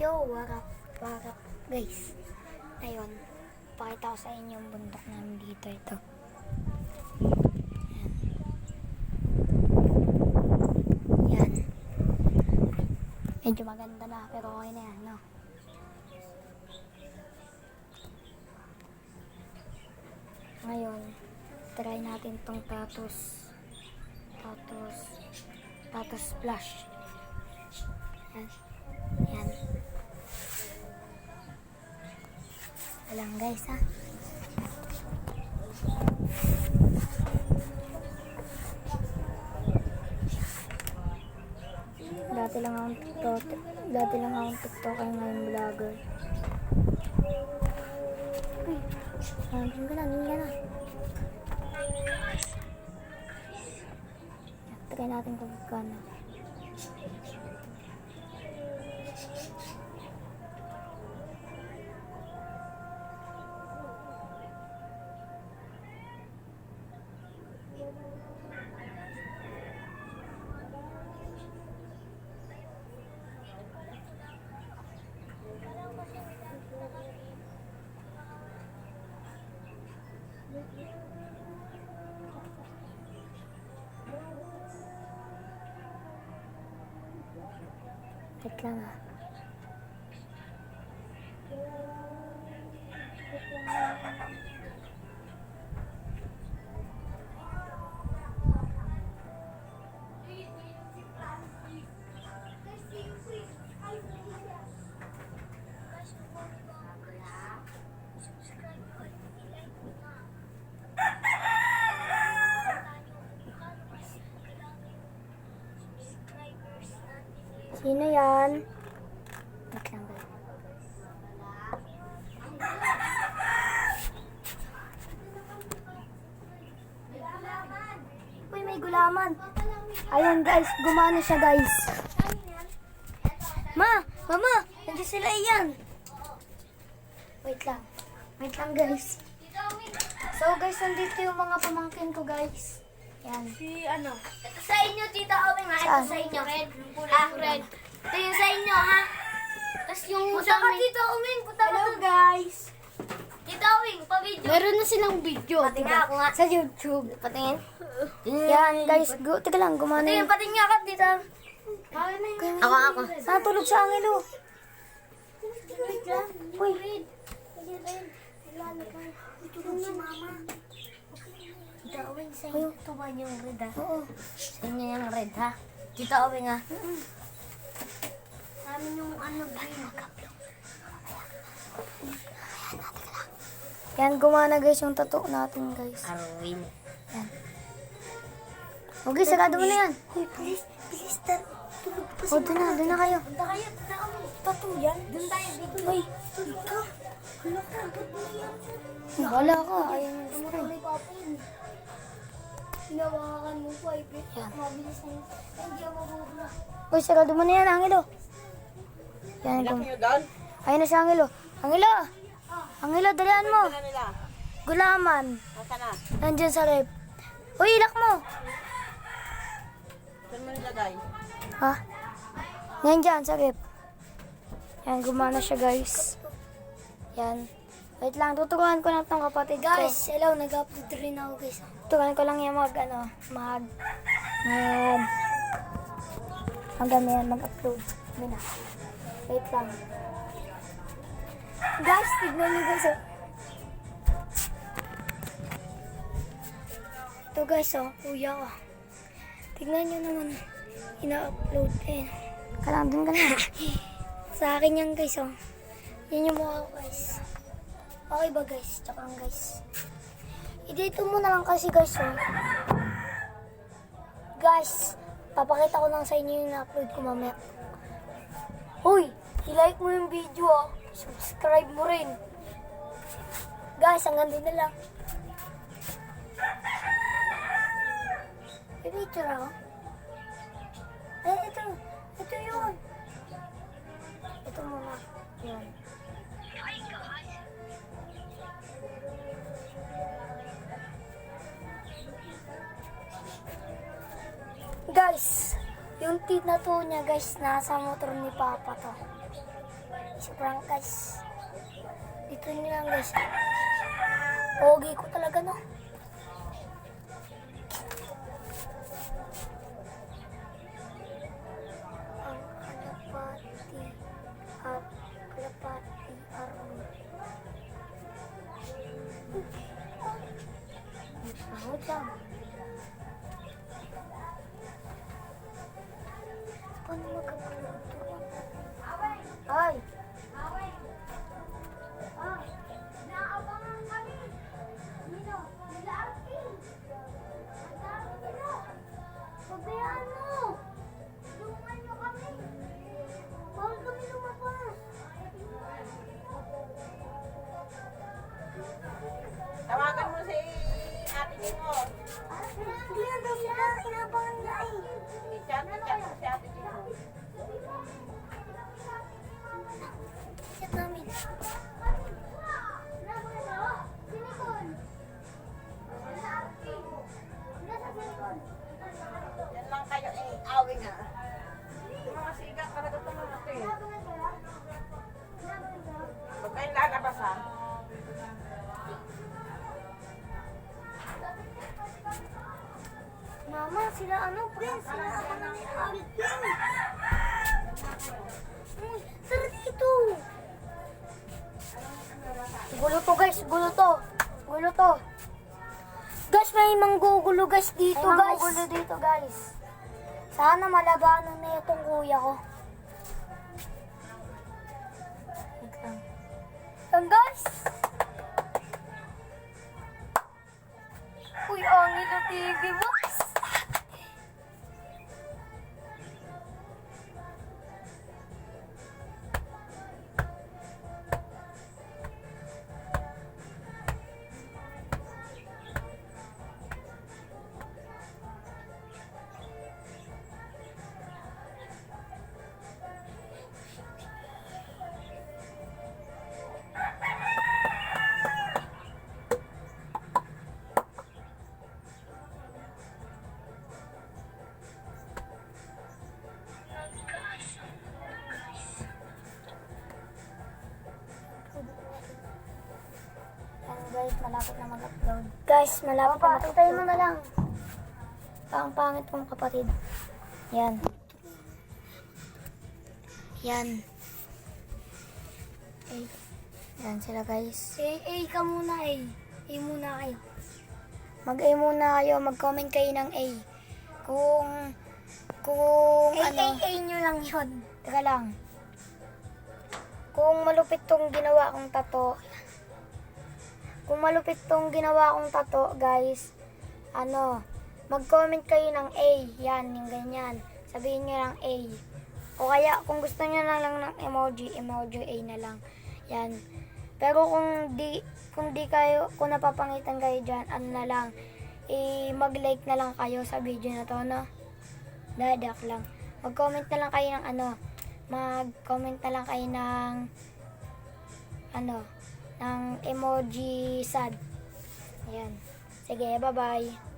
Yo, what up guys. Ngayon, pakita ko sa inyo yung bundok namin dito. Ito. Yan. Medyo maganda na, pero okay na yan, no? Ngayon, try natin tong tatus splash. Yan. Yan. Alam guys, ha? Dati lang akong TikToker, ngayon vlogger. Uy, nandiyan ka na. Try natin kung kano. Wait lang, ha. Sino yan? Wait lang, guys. Uy, may gulaman. Ayan guys, gumana siya guys. Mama, nandiyan sila iyan. Wait lang guys. So guys, nandito yung mga pamangkin ko guys. Yan. Si ano? Ito sa inyo, Tita Owing, ha? Ito sa inyo. Red. Red. Ito yung sa inyo, ha? Tapos yung Punta ka, Tita Owing. Punta ka Hello doon. guys! Tita Owing, pa-video. Meron na silang video. Pati nga ako nga. Sa YouTube. Patingin. Yan guys, teka lang, gumana Patingin, yun. patingin nga ka, Tita. Ako. Saan tulog sa angelo? Uy. Tita Owing, sa inyo. Ito ba yung red, ha? Oo. Sa inyo yung red, ha? Tita Owing, ha? Sa amin yung ano, green. Yan, gumana guys yung tattoo natin guys. Halloween. Yan. Okay, sarado mo na yan. Uy, please, tulog pa O, doon na kayo. Punta kayo, Tita Owing. Tattoo yan? Doon tayo, video. Uy, Tulog ka. Hala ka, ba't mo yan? wala ka. Ayun yung Ano spray. may papin? Hinawakan mo pa, ipit. Yan. Mabilis na yun. Ay, hindi ako mabubula. Uy, sarado mo na yan, Angelo. Yan, ayun na si Angelo. Angelo, dalihan mo. Nila? Gulaman. Nasa na? Nandyan sa rep. Uy, ilak mo. Saan mo nilagay? Ha? Nandyan sa rep. Yan, gumana siya guys. Yan. Wait lang, tuturuan ko na itong kapatid ko. Guys, hello, nag-upload rin ako guys. Tuturuan ko lang yung mag-upload. Mina. Wait lang. Guys, tignan niyo guys. Oh. Ito guys, oh, kuya ko. Tignan niyo naman. Ina-upload eh. Kalang dun ka na. Sa akin yan guys, oh. Yan yung mukha ko guys. Okay ba guys? Tsaka guys. I-dito mo na lang kasi guys, oh. Guys, papakita ko lang sa inyo yung na-upload ko mamaya. Uy, i-like mo yung video, oh. Subscribe mo rin. Guys, hanggang din na lang. May picture ako. Ito yun. Ito muna. Yun. Guys, yung tattoo niya guys, nasa motor ni Papa to. Si prank guys. Dito nyo lang guys. Pogi ko talaga no. Ang kalapati aron. Wait lang. Paano magkakuluto? Ay! Naabangan kami. Nino, nila Arkin. Ang dami nila. Pabayaan mo. Tulungan nyo kami. Bawal kami lumabas. Tawagan mo si Ate Nino. Hindi na daw sila. Inabangan niya eh. I-chat mo si Ate Nino. Chat namin. Yan lang kayo awi nga. Yung mga siga talaga ito mga ito eh. Huwag kayong lalabas ha. Mama, sila ano, Prince? Sila ako na ni Alvin. Uy, tara dito. Gulo to guys, gulo to. Gulo to. Guys, may manggugulo guys dito guys. May manggugulo dito guys. Sana malabanan na itong kuya ko. Wait lang. Yan guys. Uy, angin na TV box. Guys, malapit na mag-upload. Guys, malapit na mag-upload. Tayo mo na lang. Pangit kong kapatid. Yan. Yan. Ay. Yan sila guys. A ka muna A muna kayo. Mag-A muna kayo. Mag-comment kayo ng A. Kung ano. A nyo lang yun. Teka lang. Kung malupit tong ginawa kong tato. Kung malupit tong ginawa kong tato, guys, mag-comment kayo ng A. Yan, yung ganyan. Sabihin nyo lang A. O kaya, kung gusto nyo na lang ng emoji A na lang. Yan. Pero kung napapangitan kayo dyan, ano na lang, mag-like na lang kayo sa video na to, no? Dadak lang. Mag-comment na lang kayo ng mag-comment na lang kayo ng ng emoji sad. Ayan. Sige, bye-bye.